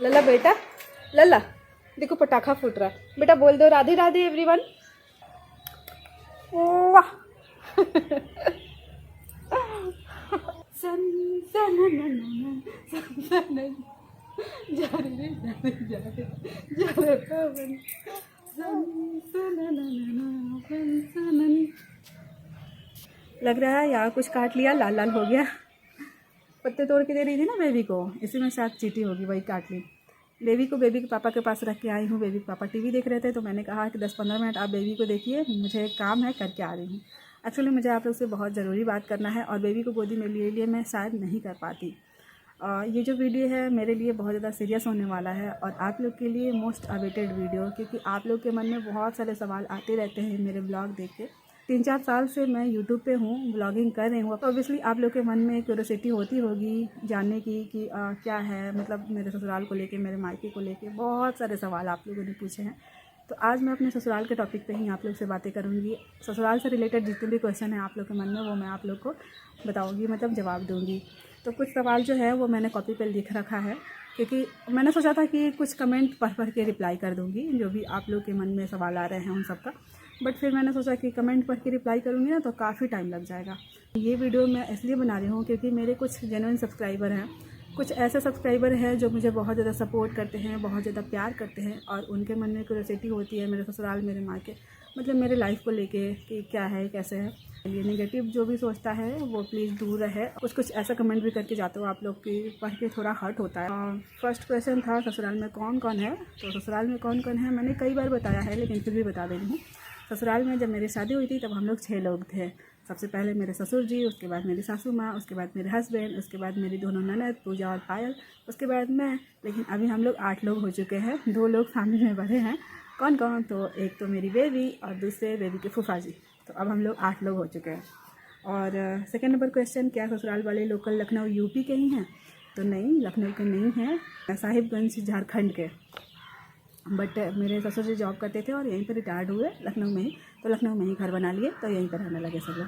लल्ला बेटा, लल्ला देखो पटाखा फूट रहा है। बेटा बोल दो राधे राधे एवरीवन। वाह सन सन सन सन जा रे जा रे पवन सन सन सन। लग रहा है यहाँ कुछ काट लिया, लाल लाल हो गया। पत्ते तोड़ के दे रही थी ना बेबी को, इसी में शायद चींटी होगी, वही काट ली। बेबी को बेबी के पापा के पास रख के आई हूँ। बेबी के पापा टीवी देख रहे थे तो मैंने कहा कि 10-15 मिनट आप बेबी को देखिए, मुझे काम है, करके आ रही हूँ। एक्चुअली मुझे आप लोग से बहुत ज़रूरी बात करना है और बेबी को गोदी में लिए मैं शायद नहीं कर पाती। ये जो वीडियो है मेरे लिए बहुत ज़्यादा सीरियस होने वाला है और आप लोग के लिए मोस्ट अवेटेड वीडियो, क्योंकि आप लोग के मन में बहुत सारे सवाल आते रहते हैं मेरे ब्लॉग देख के। 3-4 साल से मैं यूट्यूब पे हूँ, ब्लॉगिंग कर रही हूँ, तो ऑब्वियसली आप लोग के मन में क्यूरियोसिटी होती होगी जानने की कि क्या है, मतलब मेरे ससुराल को लेके, मेरे मायके को लेके बहुत सारे सवाल आप लोगों ने पूछे हैं। तो आज मैं अपने ससुराल के टॉपिक पे ही आप लोग से बातें करूँगी। ससुराल से रिलेटेड जितने भी क्वेश्चन हैं आप लोग के मन में, वो मैं आप लोग को बताऊँगी, मतलब जवाब दूँगी। तो कुछ सवाल जो है वो मैंने कॉपी पर लिख रखा है, क्योंकि मैंने सोचा था कि कुछ कमेंट पढ़ के रिप्लाई कर दूँगी जो भी आप लोग के मन में सवाल आ रहे हैं उन सब का। बट फिर मैंने सोचा कि कमेंट पढ़ के रिप्लाई करूँगी ना तो काफ़ी टाइम लग जाएगा। ये वीडियो मैं इसलिए बना रही हूँ क्योंकि मेरे कुछ जेन्युइन सब्सक्राइबर हैं, कुछ ऐसे सब्सक्राइबर हैं जो मुझे बहुत ज़्यादा सपोर्ट करते हैं, बहुत ज़्यादा प्यार करते हैं और उनके मन में क्यूरियोसिटी होती है मेरे ससुराल, मेरे माँ के, मतलब मेरे लाइफ को लेके कि क्या है, कैसे है। ये नेगेटिव जो भी सोचता है वो प्लीज़ दूर रहे। कुछ ऐसा कमेंट भी करके जाते हो आप लोग की, पढ़ के थोड़ा हर्ट होता है। फर्स्ट क्वेश्चन था ससुराल में कौन कौन है। तो ससुराल में कौन कौन है मैंने कई बार बताया है, लेकिन फिर भी बता दे रही हूँ। ससुराल में जब मेरी शादी हुई थी तब हम लोग 6 लोग थे। सबसे पहले मेरे ससुर जी, उसके बाद मेरी सासू माँ, उसके बाद मेरे हस्बैंड, उसके बाद मेरी दोनों ननद पूजा और पायल, उसके बाद मैं। लेकिन अभी हम लोग 8 लोग हो चुके हैं। 2 लोग फैमिली में बढ़े हैं। कौन कौन? तो एक तो मेरी बेबी और दूसरे बेबी के फूफा जी। तो अब हम लोग 8 लोग हो चुके हैं। और सेकेंड नंबर क्वेश्चन, क्या ससुराल वाले लोकल लखनऊ यूपी के ही हैं? तो नहीं, लखनऊ के नहीं हैं, साहिबगंज झारखंड के। बट मेरे ससुर जी जॉब करते थे और यहीं पर रिटायर्ड हुए लखनऊ में ही, तो लखनऊ में ही घर बना लिए, तो यहीं पर रहने लगे सब लोग।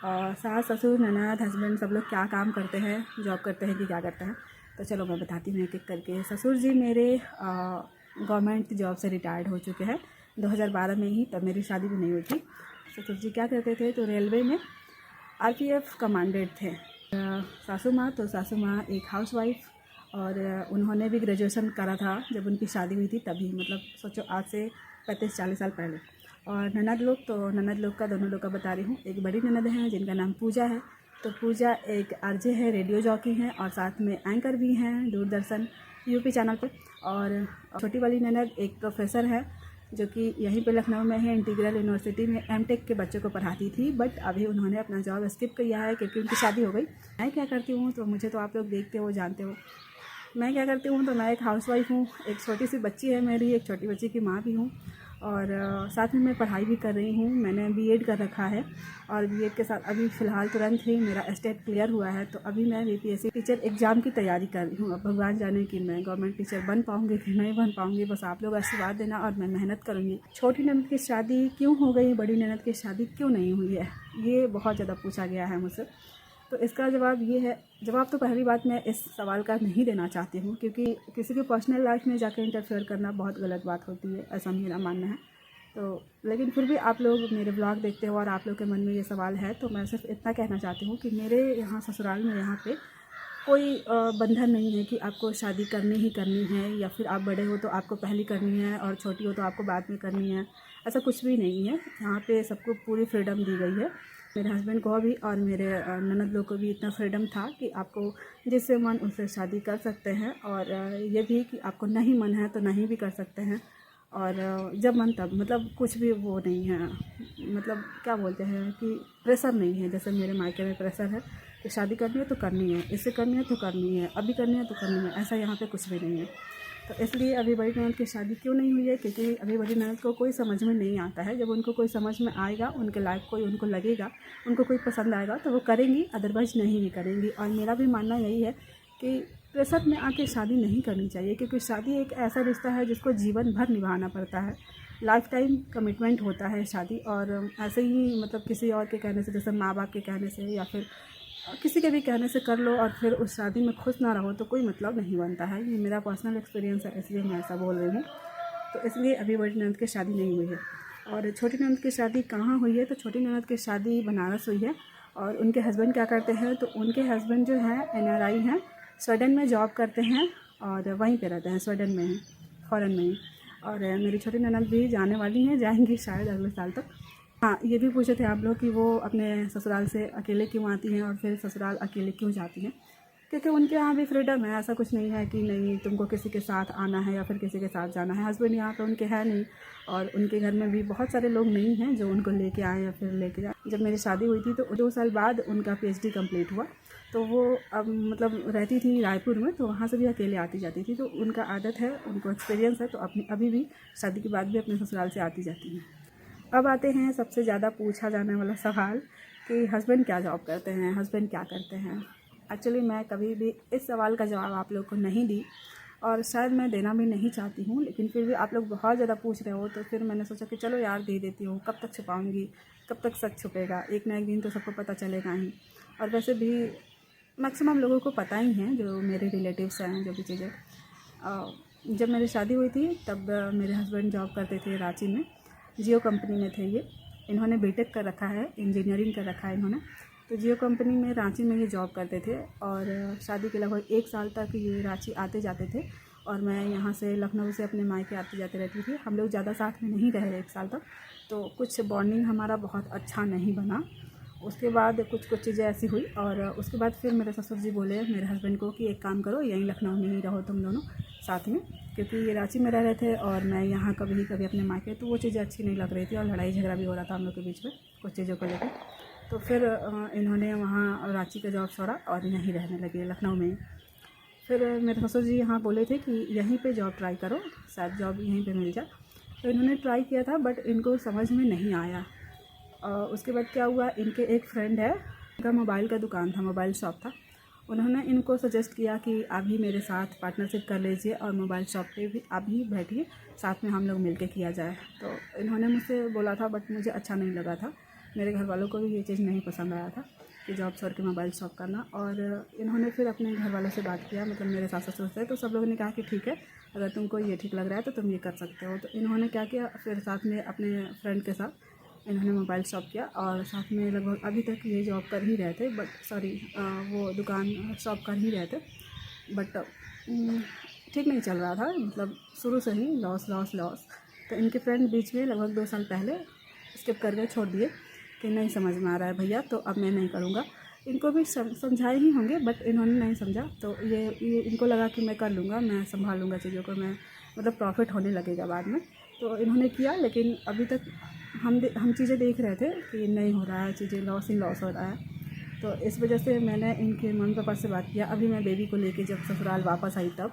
और सास ससुर ननद हस्बैंड सब लोग क्या काम करते हैं, जॉब करते हैं कि क्या करते हैं, तो चलो मैं बताती हूँ एक एक करके। ससुर जी मेरे गवर्नमेंट जॉब से रिटायर्ड हो चुके हैं 2012 में ही, तब मेरी शादी भी नहीं हुई थी। ससुर जी क्या करते थे? तो रेलवे में RPF कमांडेंट थे। सासू माँ, तो सासू माँ एक हाउसवाइफ, और उन्होंने भी ग्रेजुएशन करा था जब उनकी शादी हुई थी तभी, मतलब सोचो आज से 35-40 साल पहले। और ननद लोग, तो ननद लोग का दोनों लोग का बता रही हूँ। एक बड़ी ननद है जिनका नाम पूजा है, तो पूजा एक RJ है, रेडियो जॉकी हैं और साथ में एंकर भी हैं दूरदर्शन UP चैनल पर। और छोटी वाली ननद एक प्रोफेसर है जो कि यहीं पे लखनऊ में है, इंटीग्रल यूनिवर्सिटी में MTech के बच्चों को पढ़ाती थी। बट अभी उन्होंने अपना जॉब स्किप किया है क्योंकि उनकी शादी हो गई। मैं क्या करती हूँ, तो मुझे तो आप लोग देखते हो, जानते हो मैं क्या करती हूँ। तो मैं एक हाउसवाइफ हूँ, एक छोटी सी बच्ची है मेरी, एक छोटी बच्ची की माँ भी हूँ, और साथ में मैं पढ़ाई भी कर रही हूँ। मैंने B.Ed कर रखा है और B.Ed के साथ अभी फ़िलहाल तुरंत ही मेरा स्टेट क्लियर हुआ है, तो अभी मैं BPSC टीचर एग्ज़ाम की तैयारी कर रही हूँ। अब भगवान जाने कि मैं गवर्नमेंट टीचर बन पाऊँगी कि नहीं बन पाऊँगी, बस आप लोग आशीर्वाद देना और मैं मेहनत करूँगी। छोटी ननद की शादी क्यों हो गई, बड़ी ननद की शादी क्यों नहीं हुई है, ये बहुत ज़्यादा पूछा गया है मुझसे। तो इसका जवाब ये है, जवाब तो पहली बात मैं इस सवाल का नहीं देना चाहती हूँ, क्योंकि किसी की पर्सनल लाइफ में जाकर इंटरफेयर करना बहुत गलत बात होती है, ऐसा मेरा मानना है। तो लेकिन फिर भी आप लोग मेरे ब्लॉग देखते हो और आप लोग के मन में ये सवाल है, तो मैं सिर्फ इतना कहना चाहती हूँ कि मेरे यहाँ ससुराल में यहाँ पे कोई बंधन नहीं है कि आपको शादी करनी ही करनी है, या फिर आप बड़े हो तो आपको पहली करनी है और छोटी हो तो आपको बाद में करनी है। ऐसा कुछ भी नहीं है। यहाँ पे सबको पूरी फ्रीडम दी गई है। मेरे हस्बैंड को भी और मेरे ननद लोग को भी इतना फ्रीडम था कि आपको जिससे मन उससे शादी कर सकते हैं, और ये भी कि आपको नहीं मन है तो नहीं भी कर सकते हैं, और जब मन तब, मतलब कुछ भी वो नहीं है, मतलब क्या बोलते हैं कि प्रेशर नहीं है। जैसे मेरे मायके में प्रेशर है कि शादी करनी है तो करनी है, इससे करनी है तो करनी है, अभी करनी है तो करनी है, ऐसा यहाँ पे कुछ भी नहीं है। तो इसलिए अभी बड़ी ननद की शादी क्यों नहीं हुई है, क्योंकि अभी बड़ी ननद को कोई समझ में नहीं आता है। जब उनको कोई समझ में आएगा, उनके लाइफ कोई उनको लगेगा, उनको कोई पसंद आएगा तो वो करेंगी, अदरवाइज नहीं भी करेंगी। और मेरा भी मानना यही है कि प्रेशर में आके शादी नहीं करनी चाहिए, क्योंकि शादी एक ऐसा रिश्ता है जिसको जीवन भर निभाना पड़ता है, लाइफ टाइम कमिटमेंट होता है शादी। और ऐसे ही मतलब किसी और के कहने से, जैसे माँ बाप के कहने से या फिर किसी के भी कहने से कर लो और फिर उस शादी में खुश ना रहो तो कोई मतलब नहीं बनता है। ये मेरा पर्सनल एक्सपीरियंस है, इसलिए मैं ऐसा बोल रही हूँ। तो इसलिए अभी बड़ी ननद की शादी नहीं हुई है। और छोटी ननद की शादी कहाँ हुई है, तो छोटी ननद की शादी बनारस हुई है। और उनके हस्बैंड क्या करते हैं, तो उनके हस्बैंड जो हैं NRI हैं, स्वीडन में जॉब करते हैं और वहीं पे रहते हैं, स्वीडन में ही, फ़ॉरेन में ही। और मेरी छोटी ननद भी जाने वाली हैं, जाएंगी शायद अगले साल तक। हाँ, ये भी पूछे थे आप लोग कि वो अपने ससुराल से अकेले क्यों आती हैं और फिर ससुराल अकेले क्यों जाती हैं। क्योंकि उनके यहाँ भी फ्रीडम है, ऐसा कुछ नहीं है कि नहीं तुमको किसी के साथ आना है या फिर किसी के साथ जाना है। हस्बैंड यहाँ पे उनके है नहीं, और उनके घर में भी बहुत सारे लोग नहीं हैं जो उनको लेके आए या फिर लेके जाए। जब मेरी शादी हुई थी तो 2 साल बाद उनका PhD कंप्लीट हुआ, तो वो अब मतलब रहती थी रायपुर में, तो वहाँ से भी अकेले आती जाती थी। तो उनका आदत है, उनको एक्सपीरियंस है, तो अपनी अभी भी शादी के बाद भी अपने ससुराल से आती जाती हैं। अब आते हैं सबसे ज़्यादा पूछा जाने वाला सवाल कि हस्बैंड क्या जॉब करते हैं, हस्बैंड क्या करते हैं। एक्चुअली मैं कभी भी इस सवाल का जवाब आप लोग को नहीं दी, और शायद मैं देना भी नहीं चाहती हूँ, लेकिन फिर भी आप लोग बहुत ज़्यादा पूछ रहे हो तो फिर मैंने सोचा कि चलो यार दे देती हूँ। कब तक छुपाऊँगी, कब तक सच छुपेगा, एक ना एक दिन तो सबको पता चलेगा ही। और वैसे भी मैक्सिमम लोगों को पता ही है, जो मेरे रिलेटिव्स हैं, जो भी चीज़ें। जब मेरी शादी हुई थी तब मेरे हस्बैंड जॉब करते थे रांची में, जियो कंपनी में थे ये। इन्होंने बीटेक कर रखा है, इंजीनियरिंग कर रखा है इन्होंने। तो जियो कंपनी में रांची में ये जॉब करते थे, और शादी के लगभग 1 साल तक ये रांची आते जाते थे, और मैं यहाँ से लखनऊ से अपने मायके आते जाते रहती थी। हम लोग ज़्यादा साथ में नहीं रहे 1 साल तक, तो कुछ बॉन्डिंग हमारा बहुत अच्छा नहीं बना। उसके बाद कुछ चीज़ें ऐसी हुई, और उसके बाद फिर मेरे ससुर जी बोले मेरे हस्बैंड को कि एक काम करो, यहीं लखनऊ में ही रहो तुम दोनों साथ में, क्योंकि ये रांची में रह रहे थे और मैं यहाँ कभी कभी अपने मायके, तो वो चीज़ें अच्छी नहीं लग रही थी, और लड़ाई झगड़ा भी हो रहा था हम लोग के बीच में कुछ चीज़ों को लेकर। तो फिर इन्होंने वहाँ रांची का जॉब छोड़ा और यहीं रहने लगे लखनऊ में। फिर मेरे ससुर जी यहाँ बोले थे कि यहीं पे जॉब ट्राई करो, शायद जॉब यहीं पे मिल जाए। तो इन्होंने ट्राई किया था, बट इनको समझ में नहीं आया। उसके बाद क्या हुआ, इनके एक फ्रेंड है, उनका मोबाइल का दुकान था, मोबाइल शॉप था। उन्होंने इनको सजेस्ट किया कि आप भी मेरे साथ पार्टनरशिप कर लीजिए और मोबाइल शॉप पे भी आप भी बैठिए, साथ में हम लोग मिलके किया जाए। तो इन्होंने मुझसे बोला था, बट मुझे अच्छा नहीं लगा था। मेरे घर वालों को भी ये चीज़ नहीं पसंद आया था कि जॉब छोड़ के मोबाइल शॉप करना। और इन्होंने फिर अपने घर वालों से बात किया, मतलब मेरे सास ससुर से। तो सब लोगों ने कहा कि ठीक है, अगर तुमको ये ठीक लग रहा है तो तुम ये कर सकते हो। तो इन्होंने क्या किया, फिर साथ में अपने फ्रेंड के साथ इन्होंने मोबाइल शॉप किया, और साथ में लगभग अभी तक ये जॉब कर ही रहे थे, बट वो दुकान शॉप कर ही रहे थे, बट ठीक नहीं चल रहा था, मतलब शुरू से ही लॉस लॉस लॉस। तो इनके फ्रेंड बीच में लगभग 2 साल पहले स्किप करके छोड़ दिए कि नहीं समझ में आ रहा है भैया, तो अब मैं नहीं करूँगा। इनको भी समझाए ही होंगे, बट इन्होंने नहीं समझा। तो ये इनको लगा कि मैं कर लूँगा, मैं संभाल लूँगा चीज़ों को, मैं मतलब प्रॉफिट होने लगेगा बाद में। तो इन्होंने किया, लेकिन अभी तक हम चीज़ें देख रहे थे कि नहीं हो रहा है, चीज़ें लॉस ही लॉस हो रहा है। तो इस वजह से मैंने इनके मम्मी पापा से बात किया। अभी मैं बेबी को लेके जब ससुराल वापस आई तब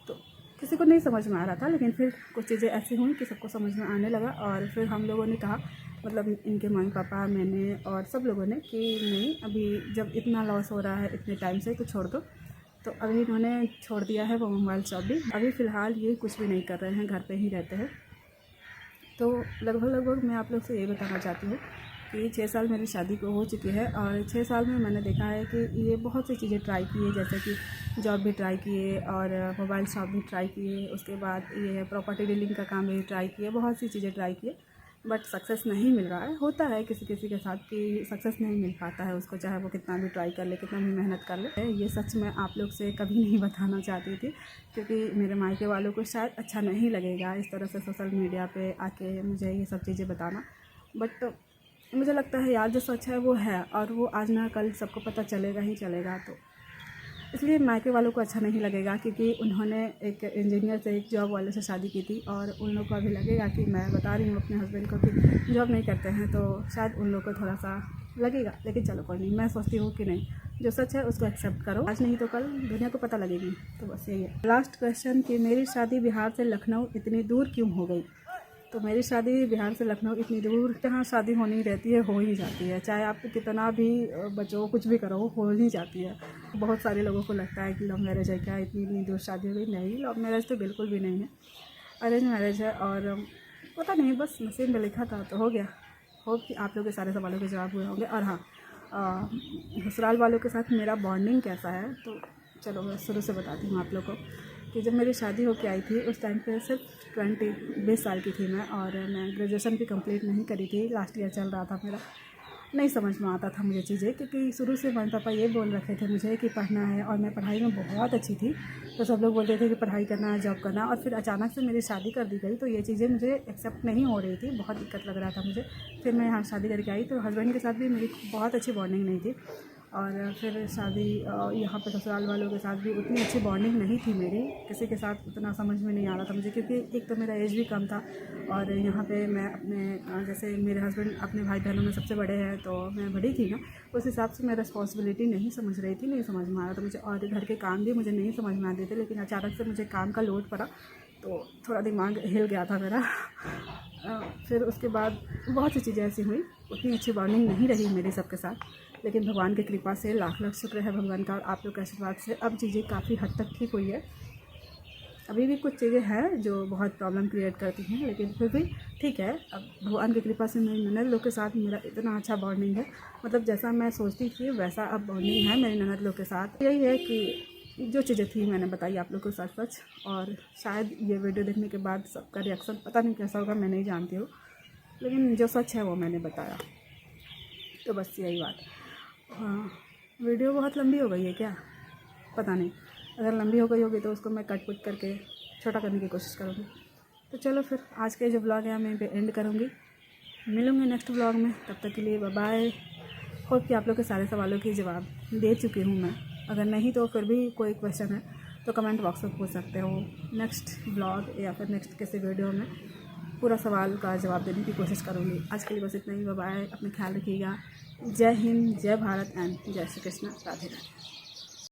तो किसी को नहीं समझ में आ रहा था, लेकिन फिर कुछ चीज़ें ऐसी हुई कि सबको समझ में आने लगा। और फिर हम लोगों ने कहा, मतलब इनके मम्मी पापा, मैंने और सब लोगों ने, कि नहीं अभी जब इतना लॉस हो रहा है इतने टाइम से तो छोड़ दो। तो अभी इन्होंने छोड़ दिया है वो मोबाइल शॉप भी। अभी फ़िलहाल ये कुछ भी नहीं कर रहे हैं, घर पे ही रहते हैं। तो लगभग मैं आप लोग से ये बताना चाहती हूँ कि 6 साल मेरी शादी को हो चुकी है, और 6 साल में मैंने देखा है कि ये बहुत सी चीज़ें ट्राई की है, जैसे कि जॉब भी ट्राई किए और मोबाइल शॉप भी ट्राई किए, उसके बाद ये प्रॉपर्टी डीलिंग का काम भी ट्राई किए, बहुत सी चीज़ें ट्राई किए, बट सक्सेस नहीं मिल रहा है। होता है किसी किसी के साथ कि सक्सेस नहीं मिल पाता है उसको, चाहे वो कितना भी ट्राई कर ले, कितना भी मेहनत कर ले। ये सच मैं आप लोग से कभी नहीं बताना चाहती थी, क्योंकि मेरे मायके वालों को शायद अच्छा नहीं लगेगा इस तरह से सोशल मीडिया पे आके मुझे ये सब चीज़ें बताना। बट मुझे लगता है यार, जो सच है वो है, और वो आज ना कल सबको पता चलेगा ही चलेगा। तो इसलिए मायके वालों को अच्छा नहीं लगेगा, क्योंकि उन्होंने एक इंजीनियर से, एक जॉब वाले से शादी की थी, और उन लोग को अभी लगेगा कि मैं बता रही हूँ अपने हस्बैंड को कि जॉब नहीं करते हैं, तो शायद उन लोग को थोड़ा सा लगेगा। लेकिन चलो कोई नहीं, मैं सोचती हूँ कि नहीं, जो सच है उसको एक्सेप्ट करो, आज नहीं तो कल दुनिया को पता लगेगी। तो बस यही है। लास्ट क्वेश्चन कि मेरी शादी बिहार से लखनऊ इतनी दूर क्यों हो गई। तो मेरी शादी बिहार से लखनऊ इतनी दूर, जहाँ शादी होनी रहती है हो ही जाती है, चाहे आप कितना भी बचो, कुछ भी करो, हो ही जाती है। बहुत सारे लोगों को लगता है कि लव मैरिज है क्या, इतनी दूर शादी हो गई। नहीं, लव मैरिज तो बिल्कुल भी नहीं है, अरेंज मैरिज है। और पता नहीं, बस नसीब में लिखा था तो हो गया। होप कि आप लोगों के सारे सवालों के जवाब हुए होंगे। और हाँ, ससुराल वालों के साथ मेरा बॉन्डिंग कैसा है, तो चलो मैं शुरू से बताती हूँ आप लोग को कि जब मेरी शादी होके आई थी उस टाइम पे सिर्फ 20 साल की थी मैं, और मैं ग्रेजुएशन भी कंप्लीट नहीं करी थी, लास्ट ईयर चल रहा था मेरा। नहीं समझ में आता था मुझे चीज़ें, क्योंकि शुरू से मम्मी पापा ये बोल रखे थे मुझे कि पढ़ना है, और मैं पढ़ाई में बहुत अच्छी थी, तो सब लोग बोलते थे कि पढ़ाई करना है, जॉब करना। और फिर अचानक से मेरी शादी कर दी गई, तो ये चीज़ें मुझे एक्सेप्ट नहीं हो रही थी, बहुत दिक्कत लग रहा था मुझे। फिर मैं यहाँ शादी करके आई, तो हस्बैंड के साथ भी मेरी बहुत अच्छी बॉन्डिंग नहीं थी, और फिर शादी यहाँ पे ससुराल वालों के साथ भी उतनी अच्छी बॉन्डिंग नहीं थी मेरी, किसी के साथ उतना समझ में नहीं आ रहा था मुझे, क्योंकि एक तो मेरा एज भी कम था, और यहाँ पे मैं अपने जैसे मेरे हस्बैंड अपने भाई बहनों में सबसे बड़े हैं, तो मैं बड़ी थी ना, उस हिसाब से मैं रिस्पॉन्सिबिलिटी नहीं समझ रही थी, नहीं समझ में आ रहा था मुझे, और घर के काम भी मुझे नहीं समझ में आते थे। लेकिन अचानक से मुझे काम का लोड पड़ा, तो थोड़ा दिमाग हिल गया था मेरा। फिर उसके बाद बहुत सी चीज़ें ऐसी हुई, उतनी अच्छी बॉन्डिंग नहीं रही मेरी सबके साथ, लेकिन भगवान की कृपा से लाख लाख शुक्र है भगवान का और आप लोग के आशीर्वाद से अब चीज़ें काफ़ी हद तक ठीक हुई है। अभी भी कुछ चीज़ें हैं जो बहुत प्रॉब्लम क्रिएट करती हैं, लेकिन फिर भी ठीक है। अब भगवान की कृपा से मेरी ननद लोग के साथ मेरा इतना अच्छा बॉन्डिंग है, मतलब जैसा मैं सोचती थी वैसा अब बॉन्डिंग है मेरी ननद लोग के साथ। यही है कि जो चीज़ें थी मैंने बताई आप लोग को सच सच, और शायद ये वीडियो देखने के बाद सबका रिएक्शन पता नहीं कैसा होगा, मैं नहीं जानती हूँ, लेकिन जो सच है वो मैंने बताया। तो बस यही बात। हाँ, वीडियो बहुत लंबी हो गई है क्या, पता नहीं। अगर लंबी हो गई होगी तो उसको मैं कट पुट करके छोटा करने की कोशिश करूँगी। तो चलो फिर आज के जो ब्लॉग है मैं एंड करूँगी, मिलूँगी नेक्स्ट ब्लॉग में, तब तक के लिए बाय बाय। होप कि आप लोग के सारे सवालों के जवाब दे चुकी हूँ मैं, अगर नहीं तो फिर भी कोई क्वेश्चन है तो कमेंट बॉक्स में पूछ सकते हो, नेक्स्ट ब्लॉग या फिर नेक्स्ट किसी वीडियो में पूरा सवाल का जवाब देने की कोशिश करूँगी। आज के लिए बस इतना ही, बाय बाय, अपना ख्याल रखिएगा। जय हिंद, जय भारत एंड जय श्री कृष्ण, राधे राधे।